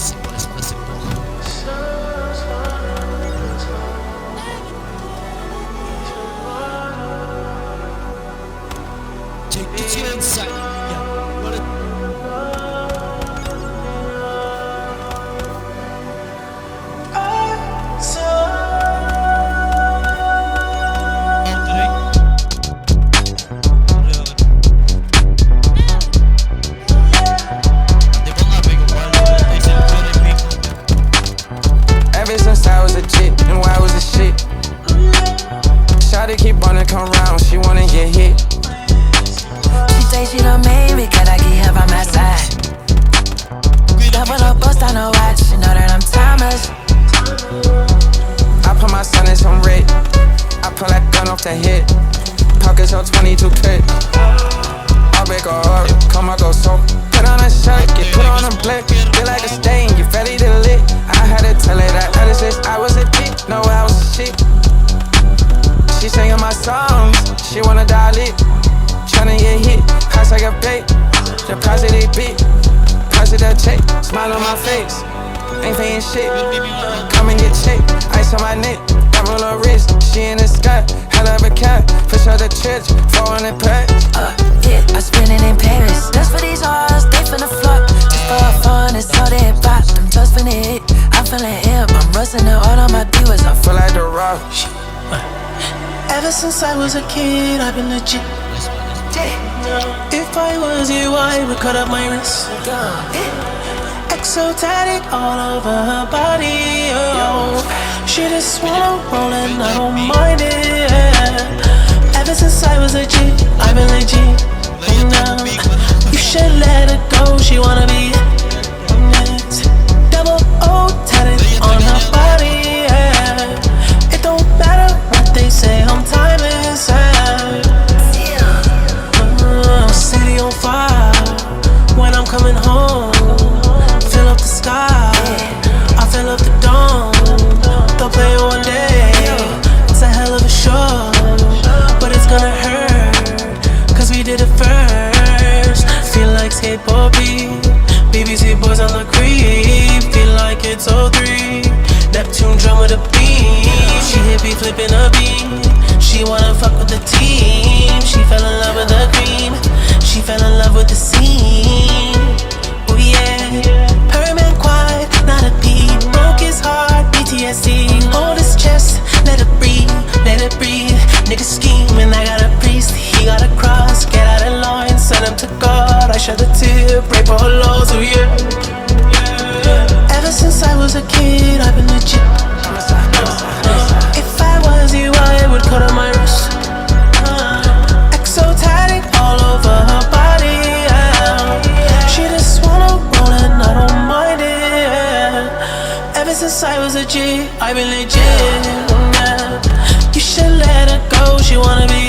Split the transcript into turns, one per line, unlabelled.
Take it to your inside. Yeah. What a
Ever since I was a chick, and why was a shit? Shawty keep wanna come round, she wanna get hit.
She say she done made me, cause I keep her by my side. Double up, bust on her watch, she know that I'm timeless.
I put my son in some red, I pull that gun off the hip. Pockets on 22 clip. I'll break her up, come on, go so. Put on a shirt, get put on a blick. Feel like a stain, get ready to lit. I had to tell her that other sis, I was a dick, no, I was a shit. She singing my songs, she wanna dial it. Tryna get hit, house like a bait. Deposit a beat, deposit a check. Smile on my face, ain't paying shit. Come and get checked, ice on my neck. Double her wrist, she in the sky. Hell of a cat, push out the church, 400 packs.
Yeah, I spend it in Paris. That's for these hoes, they finna flop. Just for fun, it's all they pop. I'm just finna hit, I'm feeling hip. I'm rusting the all on my divas. I
Feel like the rock.
Ever since I was a kid, I've been legit. If I was you, I would cut up my wrist. Exotic all over her body, oh. She just wanna roll and I don't mind it. Ever since I was a G, I've been legit. Now, you should let her go, she wanna be next. Double O tatted on her body, yeah. It don't matter what they say, I'm timeless, city on fire, when I'm coming home. Fill up the sky, I fill up the dome. Don't play it one day, it's a hell of a show. But it's gonna hurt, cause we did it first. Feel like skateboard beat, BBC boys on the creep. Feel like it's 03, Neptune drum with a beat. She hit me flipping a beat, she wanna fuck with the team. She fell in love with the cream, she fell in love with the scene. Oh yeah, her man quiet, not a beat. Broke his heart, PTSD. Hold his chest, let it breathe, let it breathe. Nigga scheming, I got a priest, he got a cross. Get out of line, send him to God. I shed a tear, pray for her loss, oh yeah. Ever since I was a kid, I've been legit. If I was you, I would cut on my wrist. Exotic all over her body, yeah. She just wanna roll and I don't mind it. Ever since I was a G, I've been legit, yeah. You should let her go, she wanna be